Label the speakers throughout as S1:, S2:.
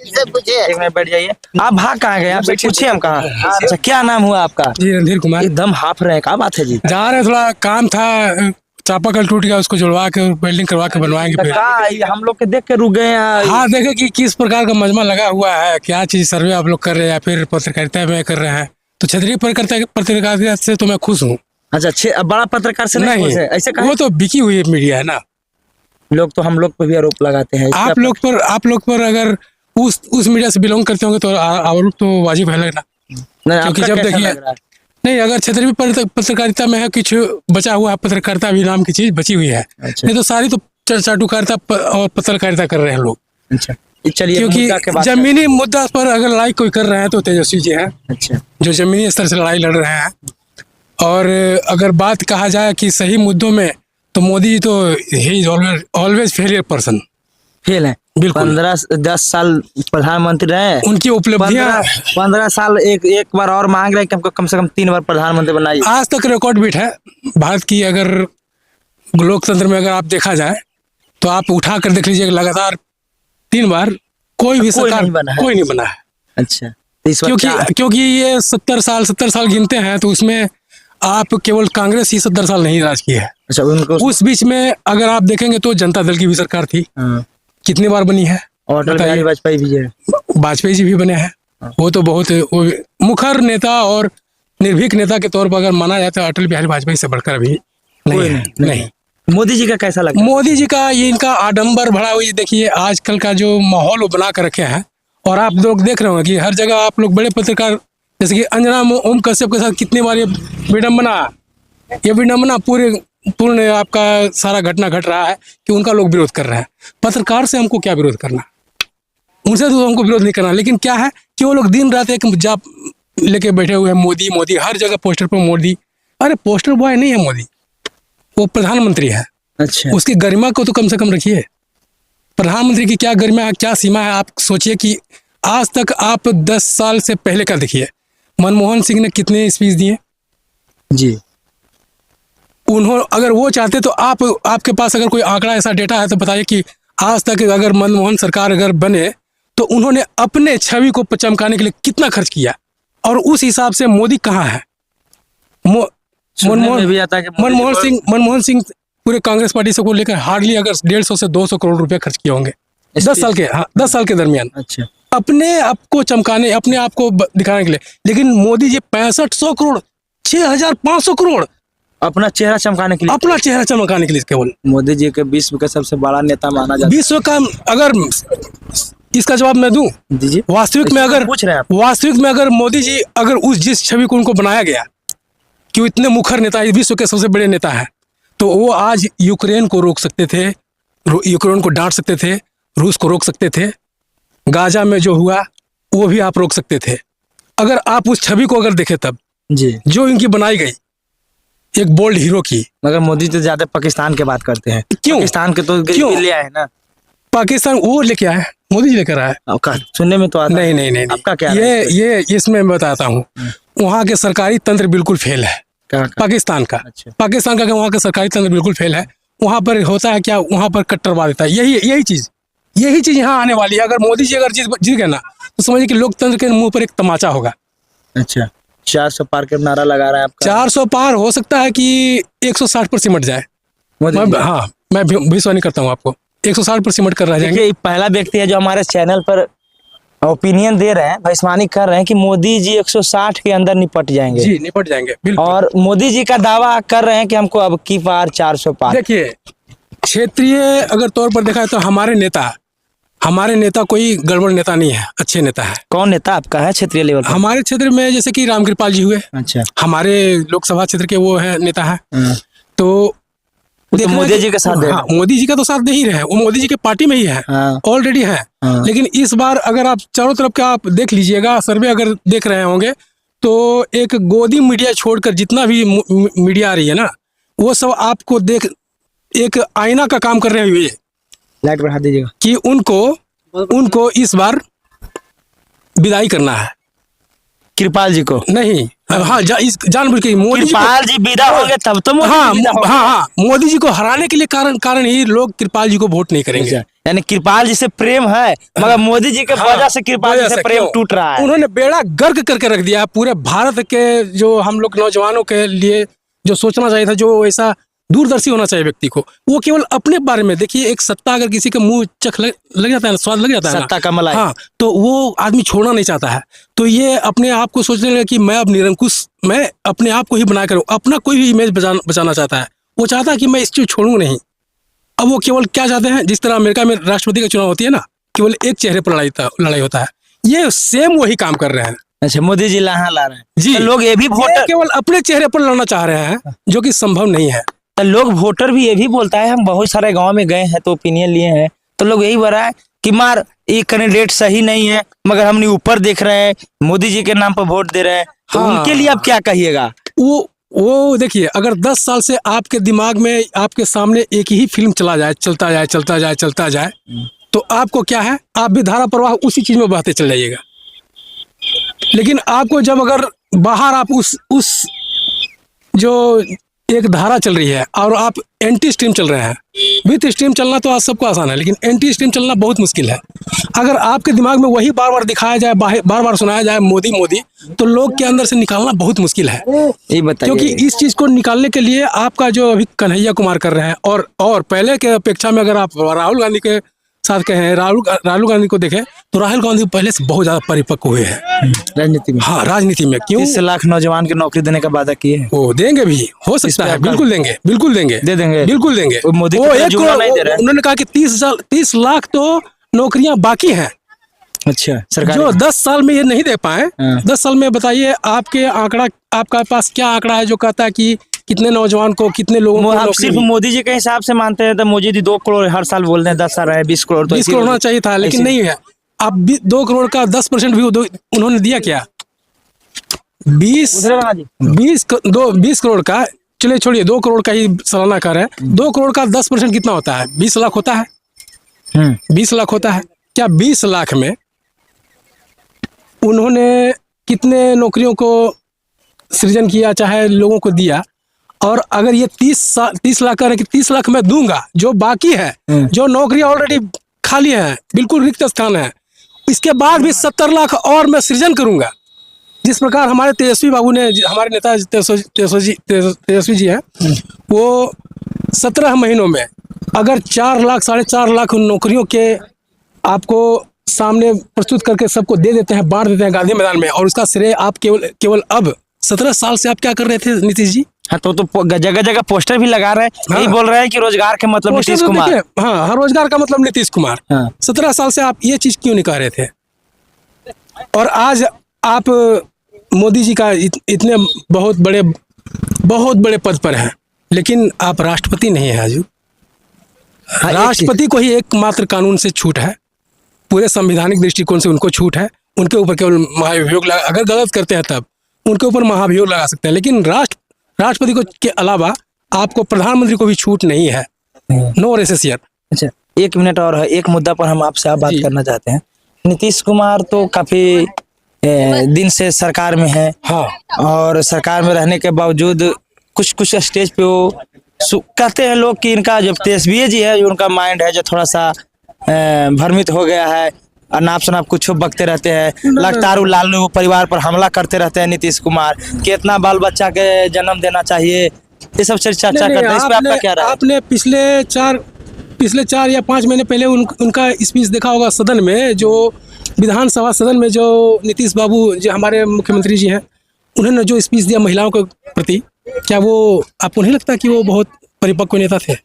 S1: एक मिनट बैठ जाइए। आप भाग कहाँ गए? आपसे पूछिए हम कहाँ। अच्छा, क्या नाम हुआ आपका?
S2: जी रणधीर कुमार।
S1: एकदम हाफ रहे, क्या बात है जी?
S2: जा रहे, थोड़ा काम था, चापाकल टूट गया, उसको जुड़वा के वेल्डिंग करवा के बनवाएंगे फिर।
S1: हम लोग के देख के रुक गए हैं।
S2: हाँ, देखे कि किस प्रकार का मजमा लगा हुआ है, क्या चीज सर्वे आप लोग कर रहे हैं या फिर पत्रकारिता में कर रहे हैं। तो क्षेत्रीय पत्रकारिता से तो मैं खुश हूँ।
S1: अच्छा, बड़ा पत्रकार से नहीं खुश है? ऐसे
S2: वो तो बिकी हुई मीडिया है ना।
S1: लोग तो हम लोग पर भी आरोप लगाते हैं।
S2: आप लोग पर अगर उस मीडिया से बिलोंग करते होंगे तो आरोप तो वाजिब है लगना। क्योंकि जब देखिए, नहीं, अगर क्षेत्रीय पत्रकारिता में है कुछ बचा हुआ है, पत्रकारिता भी नाम की चीज बची हुई है। अच्छा। नहीं तो सारी तो चाटुकारिता और पत्रकारिता कर रहे हैं लोग।
S1: अच्छा, चलिए,
S2: क्योंकि जमीनी मुद्दा पर अगर लड़ाई कोई कर रहे हैं तो तेजस्वी जी हैं। अच्छा, जो जमीनी स्तर से लड़ाई लड़ रहे हैं। और अगर बात कहा जाए कि सही मुद्दों में, तो मोदी जी तो ही ऑलवेज फेलियर पर्सन। फेल है बिल्कुल।
S1: 10 साल प्रधानमंत्री रहे, उनकी
S2: उपलब्धियां।
S1: 15 साल एक बार और मांग रहे हैं कि हमको कम से कम 3 बार प्रधानमंत्री बनाइए।
S2: आज तक रिकॉर्ड बीट है भारत की। अगर लोकतंत्र में अगर आप देखा जाए तो आप उठा कर देख लीजिए, लगातार 3 बार कोई भी सरकार कोई नहीं बना है। अच्छा, क्योंकि ये 70 साल गिनते हैं, तो उसमें आप केवल कांग्रेस ही 70 साल नहीं राज की है। अच्छा, उस बीच में अगर आप देखेंगे तो जनता दल की भी सरकार थी। कितनी बार बनी है? और वाजपेयी भी है, वाजपेयी जी भी बने हैं। वो तो बहुत मुखर नेता और निर्भीक नेता के तौर पर अगर माना जाता है, अटल बिहारी वाजपेयी से बढ़कर भी नहीं।
S1: मोदी जी का कैसा लगा?
S2: मोदी जी का ये इनका आडंबर भरा हुई, देखिए आजकल का जो माहौल वो बना कर रखे हैं। और आप लोग देख रहे होंगे कि हर जगह आप लोग बड़े पत्रकार, जैसे कि अंजना ओम कश्यप के साथ कितनी बार ये विडम्बना पूर्ण आपका सारा घटना घट रहा है कि उनका लोग विरोध कर रहे हैं। पत्रकार से हमको क्या विरोध करना, उनसे तो हमको विरोध नहीं करना। लेकिन क्या है कि वो लोग दिन रात एक जाप लेके बैठे हुए हैं, मोदी, हर जगह पोस्टर पर मोदी। अरे पोस्टर बॉय नहीं है मोदी, वो प्रधानमंत्री है। अच्छा, उसकी गरिमा को तो कम से कम रखिए। प्रधानमंत्री की क्या गरिमा है, क्या सीमा है? आप सोचिए कि आज तक आप 10 साल से पहले का देखिए, मनमोहन सिंह ने कितने स्पीच दिए जी। उन्होंने, अगर वो चाहते तो आपके पास अगर कोई आंकड़ा ऐसा डेटा है तो बताइए कि आज तक अगर मनमोहन सरकार अगर बने तो उन्होंने अपने छवि को चमकाने के लिए कितना खर्च किया, और उस हिसाब से मोदी कहाँ है? मनमोहन सिंह पूरे कांग्रेस पार्टी से को लेकर हार्डली अगर 150 से 200 करोड़ रुपए खर्च किए होंगे 10 साल के दरमियान। अच्छा, अपने आप को चमकाने, अपने आप को दिखाने के लिए। लेकिन मोदी जी 6500 करोड़, 6500 करोड़ अपना चेहरा चमकाने के लिए केवल। मोदी जी के विश्व का सबसे बड़ा नेता माना जाता है। विश्व का, अगर इसका जवाब मैं दूं, दीजिए। वास्तविक में अगर मोदी जी अगर जिस छवि को उनको बनाया गया कि वो इतने मुखर नेता, विश्व के सबसे बड़े नेता है, तो वो आज यूक्रेन को रोक सकते थे, यूक्रेन को डांट सकते थे, रूस को रोक सकते थे, गाजा में जो हुआ वो भी आप रोक सकते थे, अगर आप उस छवि को अगर देखे तब जी, जो इनकी बनाई गई एक बोल्ड हीरो की। मगर मोदी तो ज्यादा पाकिस्तान की बात करते हैं। क्यों? पाकिस्तान के तो ले आए ना। पाकिस्तान वो लेके आए, मोदी जी लेकर आए। सुनने में तो आता नहीं। आपका क्या? ये इसमें मैं बताता हूँ। वहाँ के सरकारी तंत्र बिल्कुल फेल है, पाकिस्तान का। अच्छा। पाकिस्तान का वहाँ का सरकारी तंत्र बिल्कुल फेल है। वहाँ पर होता है क्या, वहाँ पर कट्टरवाद देता है। यही चीज यहाँ आने वाली है। अगर मोदी जी अगर जीत गए ना, तो समझिए कि लोकतंत्र के मुंह पर एक तमाचा होगा। अच्छा, 400 पार के नारा लगा रहा है आपका। 400 पार हो सकता है कि 160 पर सिमट जाए। हाँ, मैं विश्वास नहीं करता हूँ आपको 160 पर सिमट कर रह जाएंगे। पहला व्यक्ति है जो हमारे चैनल पर ओपिनियन दे रहे हैं, भविष्यवाणी कर रहे हैं कि मोदी जी 160 के अंदर निपट जाएंगे। जी, निपट जाएंगे बिल्कुल। और मोदी जी का दावा कर रहे हैं कि हमको अब की पार 400 पार। देखिए, क्षेत्रीय अगर तौर पर देखा है तो हमारे नेता कोई गड़बड़ नेता नहीं है, अच्छे नेता है। कौन नेता आपका है क्षेत्रीय लेवल पर? हमारे क्षेत्र में जैसे कि रामकृपाल जी हुए। अच्छा, हमारे लोकसभा क्षेत्र के वो है नेता है। तो मोदी जी का साथ दे, मोदी जी का तो साथ दे ही रहे, वो मोदी जी के पार्टी में ही है, ऑलरेडी है। लेकिन इस बार अगर आप चारों तरफ का आप देख लीजिएगा, सर्वे अगर देख रहे होंगे, तो एक गोदी मीडिया छोड़कर जितना भी मीडिया आ रही है ना, वो सब आपको देख एक आईना का काम कर रहे हुए। लाइट बढ़ा दीजिएगा कि उनको इस बार विदाई करना है। कृपाल जी को नहीं, हाँ जानबूझ के मोदी जी
S1: कृपाल जी विदा होंगे तब तो मोदी
S2: हाँ
S1: जी विदा होंगे।
S2: हाँ मोदी जी को हराने के लिए कारण ही लोग कृपाल जी को वोट नहीं करेंगे।
S1: यानी कृपाल जी से प्रेम है मगर मोदी जी के वजह से कृपाल जी से प्रेम
S2: क्यों?
S1: टूट रहा है।
S2: उन्होंने बेड़ा गर्क करके रख दिया पूरे भारत के, जो हम लोग नौजवानों के लिए जो सोचना चाहिए था, जो ऐसा दूरदर्शी होना चाहिए व्यक्ति को, वो केवल अपने बारे में देखिए। एक सत्ता अगर किसी के मुंह चख लग जाता है ना, स्वाद लग जाता है ना,
S1: सत्ता का मलाई।
S2: हाँ, तो वो आदमी छोड़ना नहीं चाहता है। तो ये अपने आप को सोचने लगा कि मैं अब निरंकुश, मैं अपने आप को ही बना कर अपना कोई भी इमेज बचाना चाहता है। वो चाहता है कि मैं इस चीज छोड़ूंगा नहीं। अब वो केवल क्या चाहते हैं, जिस तरह अमेरिका में राष्ट्रपति का चुनाव होती है ना, केवल एक चेहरे पर लड़ाई होता है, ये सेम वही काम कर रहे हैं।
S1: अच्छा, मोदी जी ला रहे हैं
S2: जी।
S1: तो लोग ये भी वोटर
S2: केवल अपने चेहरे पर लड़ना चाह रहे हैं, जो कि संभव नहीं है।
S1: तो लोग वोटर भी ये भी बोलता है, हम बहुत सारे गांव में गए हैं तो ओपिनियन लिए हैं, तो लोग यही बोल रहा है कि मार ये कैंडिडेट सही नहीं है, मगर हमने ऊपर देख रहे हैं मोदी जी के नाम पर वोट दे रहे हैं। तो
S2: हाँ।
S1: उनके लिए आप क्या कहिएगा?
S2: वो देखिए, अगर 10 साल से आपके दिमाग में, आपके सामने एक ही फिल्म चलता जाए, तो आपको क्या है, आप भी धारा प्रवाह उसी चीज में बहते चल जाइएगा। लेकिन आपको जब अगर बाहर आप उस जो एक धारा चल रही है और आप एंटी स्ट्रीम चल रहे हैं, विथ स्ट्रीम चलना तो आज सबको आसान है, लेकिन एंटी स्ट्रीम चलना बहुत मुश्किल है। अगर आपके दिमाग में वही बार बार दिखाया जाए, बार बार सुनाया जाए मोदी मोदी, तो लोग के अंदर से निकालना बहुत मुश्किल है।
S1: ये बताइए,
S2: क्योंकि इस चीज को निकालने के लिए आपका जो अभी कन्हैया कुमार कर रहे हैं, और पहले के अपेक्षा में अगर आप राहुल गांधी के साथ कहें, राहुल गांधी को देखें, तो राहुल गांधी पहले से बहुत ज्यादा परिपक्व हुए हैं
S1: राजनीति में।
S2: हाँ, राजनीति में। क्यों?
S1: 30 लाख नौजवान की नौकरी देने का वादा किए हैं।
S2: वो देंगे भी, हो सकता है, बिल्कुल देंगे,
S1: दे देंगे,
S2: बिल्कुल देंगे।
S1: वो मोदी
S2: वो
S1: की तरह
S2: एक
S1: जुमला नहीं दे रहा है।
S2: उन्होंने कहा कि 30 लाख तो नौकरियां बाकी हैं,
S1: अच्छा, सरकार
S2: जो 10 साल में ये नहीं दे पाए।
S1: हाँ।
S2: 10 साल में बताइए, आपका पास क्या आंकड़ा है जो कहता है कि कितने नौजवान को, कितने लोगों को
S1: आप
S2: नौकरी
S1: सिर्फ
S2: मिली?
S1: मोदी जी के हिसाब से मानते हैं तो मोदी जी 2 करोड़ हर साल बोल रहे हैं, 10 साल रहे 20 करोड़, तो
S2: 20 करोड़ होना चाहिए था, लेकिन नहीं है। अब 2 करोड़ का 10% भी उन्होंने दिया क्या? 20 करोड़ का, चलिए छोड़िए, 2 करोड़ का ही सालाना कर है। 2 करोड़ का 10% कितना होता है? 20 लाख होता है। 20 लाख होता है। क्या 20 लाख में उन्होंने कितने नौकरियों को सृजन किया, चाहे लोगों को दिया? और अगर ये 30 लाख कर रहे कि 30 लाख मैं दूंगा, जो बाकी है, जो नौकरियां ऑलरेडी खाली हैं, बिल्कुल रिक्त स्थान है, इसके बाद भी 70 लाख और मैं सृजन करूंगा। जिस प्रकार हमारे तेजस्वी बाबू ने, हमारे नेता तेजस्वी जी हैं, वो 17 महीनों में अगर 4 लाख 4.5 लाख नौकरियों के आपको सामने प्रस्तुत करके सबको दे देते हैं, बांट देते हैं गांधी मैदान में, और उसका श्रेय आप केवल अब 17 साल से आप क्या कर रहे थे नीतीश जी?
S1: हाँ, तो जगह जगह पोस्टर भी लगा रहे हैं।
S2: हाँ।
S1: यही बोल रहे हैं कि रोजगार के मतलब नीतीश कुमार।
S2: हाँ, हर रोजगार का मतलब नीतीश कुमार।
S1: हाँ।
S2: 17 साल से आप ये चीज क्यों नहीं कह रहे थे? और आज आप मोदी जी का इतने बहुत बड़े पद पर हैं, लेकिन आप राष्ट्रपति नहीं है आज।
S1: हाँ,
S2: राष्ट्रपति को ही एकमात्र कानून से छूट है, पूरे संवैधानिक दृष्टिकोण से उनको छूट है। उनके ऊपर केवल महाभियोग लगा, अगर गलत करते हैं तब उनके ऊपर महाभियोग लगा सकते हैं, लेकिन राष्ट्रपति को के अलावा आपको प्रधानमंत्री को भी छूट नहीं है। नो रेसेसियर।
S1: अच्छा, 1 मिनट और है, एक मुद्दा पर हम आपसे बात करना चाहते हैं। नीतीश कुमार तो काफी दिन से सरकार में है।
S2: हाँ।
S1: और सरकार में रहने के बावजूद कुछ स्टेज पे वो कहते हैं लोग कि इनका जो तेजस्वी जी है, जो उनका माइंड है, जो थोड़ा सा भ्रमित हो गया है, अनाप शनाप कुछ बकते रहते हैं, लगातार लालू परिवार पर हमला करते रहते हैं नीतीश कुमार, कि इतना बाल बच्चा के जन्म देना चाहिए, ये सब चर्चा करते हैं। इस पे आपका क्या राय है?
S2: आपने पिछले 4 या 5 महीने पहले उनका स्पीच देखा होगा सदन में, जो विधानसभा सदन में, जो नीतीश बाबू जो हमारे मुख्यमंत्री जी हैं, उन्होंने जो स्पीच दिया महिलाओं के प्रति, क्या वो आपको नहीं लगता कि वो बहुत परिपक्व नेता थे?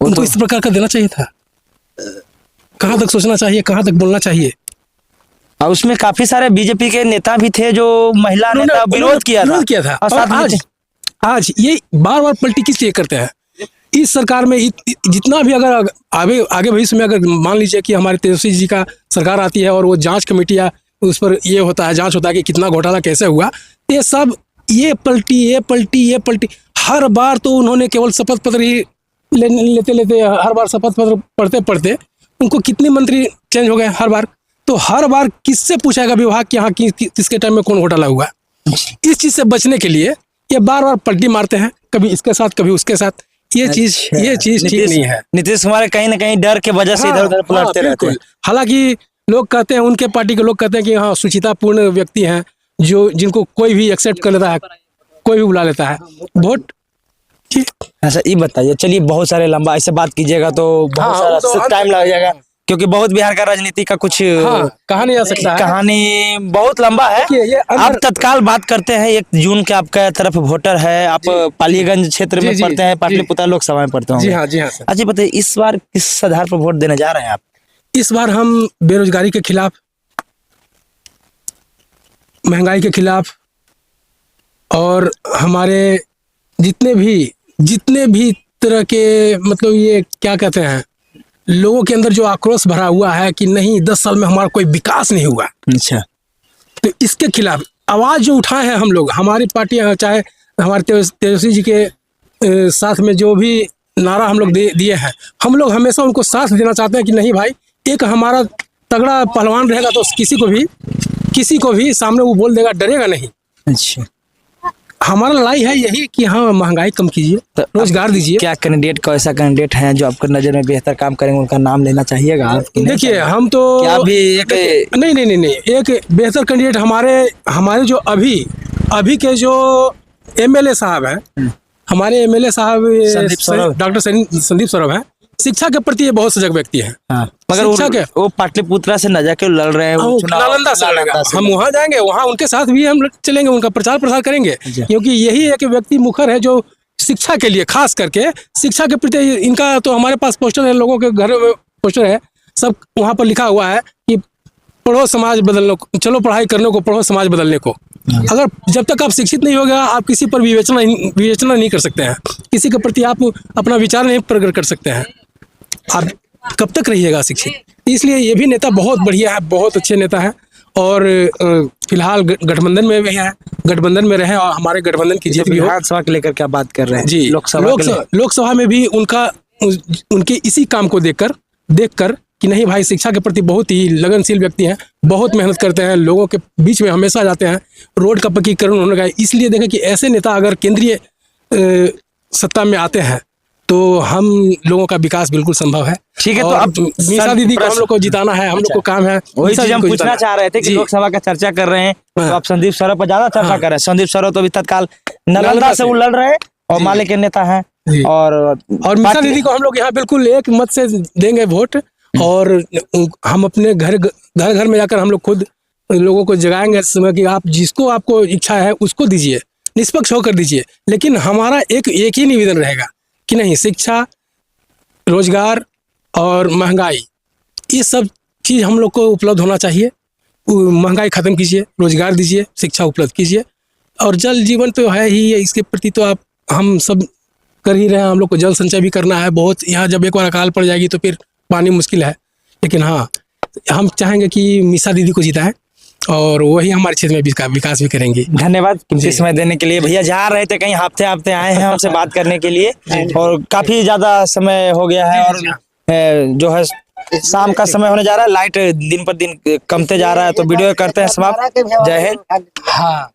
S2: उनको इस प्रकार का देना चाहिए था। कहाँ तक सोचना चाहिए, कहाँ तक बोलना चाहिए?
S1: और उसमें काफी सारे बीजेपी के नेता भी थे जो महिला नेता विरोध किया था।
S2: और आज ये बार पलटी किस लिए करते हैं? इस सरकार में जितना भी अगर आगे भविष्य में अगर मान लीजिए कि हमारे तेजस्वी जी का सरकार आती है और वो जांच कमेटी या उस पर ये होता है, जांच होता है कि कितना घोटाला कैसे हुआ, ये सब ये पलटी हर बार तो उन्होंने केवल शपथ पत्र ही लेते हर बार शपथ पत्र पढ़ते उनको कितने मंत्री चेंज हो गए हर बार। तो हर बार किससे पूछेगा विभाग कि हाँ किसके टाइम में कौन घोटाला हुआ? इस चीज से बचने के लिए ये बार बार पलटी मारते हैं, कभी इसके साथ कभी उसके साथ। ये चीज ठीक नहीं है।
S1: नीतीश कुमार कहीं ना कहीं डर के वजह से इधर उधर पलटते रहते हैं।
S2: हालांकि लोग कहते हैं, उनके पार्टी के लोग कहते हैं कि हाँ सुचितापूर्ण व्यक्ति हैं, जो जिनको कोई भी एक्सेप्ट कर लेता है, कोई भी बुला लेता है वोट।
S1: अच्छा ये बताइए, चलिए बहुत सारे लंबा ऐसे बात कीजिएगा तो बहुत सारा टाइम लग जाएगा, क्योंकि बहुत बिहार का राजनीति का कुछ
S2: कहा नहीं जा सकता है,
S1: कहानी बहुत लंबा है। आप तत्काल बात करते हैं, 1 जून के आपका तरफ वोटर है, आप पालीगंज क्षेत्र में पढ़ते हैं, पाटलिपुत्र लोकसभा में पढ़ते होंगे।
S2: जी हाँ सर।
S1: अच्छा बताइए, इस बार किस आधार पर वोट देने जा रहे हैं आप?
S2: इस बार हम बेरोजगारी के खिलाफ, महंगाई के खिलाफ, और हमारे जितने भी तरह के, मतलब ये क्या कहते हैं, लोगों के अंदर जो आक्रोश भरा हुआ है कि नहीं 10 साल में हमारा कोई विकास नहीं हुआ।
S1: अच्छा,
S2: तो इसके खिलाफ आवाज जो उठाए हैं हम लोग, हमारी पार्टी, चाहे हमारे तेजस्वी जी के साथ में जो भी नारा हम लोग दिए हैं, हम लोग हमेशा उनको साथ देना चाहते हैं कि नहीं भाई, एक हमारा तगड़ा पहलवान रहेगा तो किसी को भी सामने वो बोल देगा, डरेगा नहीं।
S1: अच्छा,
S2: हमारा लड़ाई है यही कि हाँ महंगाई कम कीजिए, तो रोजगार दीजिए।
S1: क्या कैंडिडेट को ऐसा कैंडिडेट है जो आपको नजर में बेहतर काम करेंगे, उनका नाम लेना चाहिएगा आप?
S2: देखिए हम तो
S1: क्या भी एक
S2: नहीं, एक बेहतर कैंडिडेट हमारे जो अभी के जो एमएलए साहब हैं, हमारे एमएलए साहब डॉक्टर संदीप सौरभ हैं, शिक्षा के प्रति ये बहुत सजग व्यक्ति है।
S1: मगर वो पाटलिपुत्रा से न जाके लड़ रहे हैं,
S2: नालंदा से लड़ेगा। हम वहाँ जाएंगे, वहाँ उनके साथ भी हम चलेंगे, उनका प्रचार प्रसार करेंगे, क्योंकि यही एक व्यक्ति मुखर है जो शिक्षा के लिए, खास करके शिक्षा के प्रति इनका, तो हमारे पास पोस्टर है, लोगों के घर में पोस्टर है, सब वहाँ पर लिखा हुआ है कि पढ़ो समाज बदलने को, चलो पढ़ाई करने को, पढ़ो समाज बदलने को। अगर जब तक आप शिक्षित नहीं होगा, आप किसी पर विवेचना नहीं कर सकते हैं, किसी के प्रति आप अपना विचार नहीं प्रकट कर सकते हैं, आप कब तक रहिएगा शिक्षित? इसलिए ये भी नेता बहुत बढ़िया है, बहुत अच्छे नेता है, और फिलहाल गठबंधन में भी है, गठबंधन में रहे, और हमारे गठबंधन की जीत भी हो।
S1: विधानसभा के लेकर क्या बात कर रहे हैं?
S2: जी, लोकसभा में भी उनके इसी काम को देखकर कि नहीं भाई, शिक्षा के प्रति बहुत ही लगनशील व्यक्ति हैं, बहुत मेहनत करते हैं, लोगों के बीच में हमेशा जाते हैं, रोड का पक्कीकरण उन्होंने कहा। इसलिए देखें कि ऐसे नेता अगर केंद्रीय सत्ता में आते हैं तो हम लोगों का विकास बिल्कुल संभव है।
S1: ठीक है, तो अब
S2: मीसा दीदी को हम लोग को जिताना है, हम लोग को काम है।
S1: वही चीज हम पूछना चाह रहे थे कि लोकसभा का चर्चा कर रहे हैं तो आप संदीप सौरभ पर ज्यादा चर्चा कर रहे हैं। संदीप सौरभ तो अभी तत्काल नालंदा से वो लड़ रहे हैं और माले के नेता हैं, और
S2: मीसा दीदी को हम लोग यहाँ बिल्कुल एक मत से देंगे वोट, और हम अपने घर में जाकर हम लोग खुद लोगों को जगाएंगे समय कि आप जिसको आपको इच्छा है उसको दीजिए, निष्पक्ष होकर दीजिए। लेकिन हमारा एक ही निवेदन रहेगा कि नहीं, शिक्षा, रोजगार और महंगाई, ये सब चीज़ हम लोग को उपलब्ध होना चाहिए। महंगाई ख़त्म कीजिए, रोजगार दीजिए, शिक्षा उपलब्ध कीजिए, और जल जीवन तो है ही, इसके प्रति तो हम सब कर ही रहे हैं। हम लोग को जल संचय भी करना है बहुत। यहाँ जब एक बार अकाल पड़ जाएगी तो फिर पानी मुश्किल है, लेकिन हाँ हम चाहेंगे कि मीसा दीदी को जिताएं, और वही हमारे क्षेत्र में विकास भी करेंगे।
S1: धन्यवाद कीमती समय देने के लिए। भैया जा रहे थे कहीं, हफ्ते आए हैं हमसे बात करने के लिए, और काफी ज्यादा समय हो गया है, और जो है शाम का समय होने जा रहा है, लाइट दिन पर दिन कमते जा रहा है, तो वीडियो करते हैं समाप्त। जय हिंद।
S2: हाँ।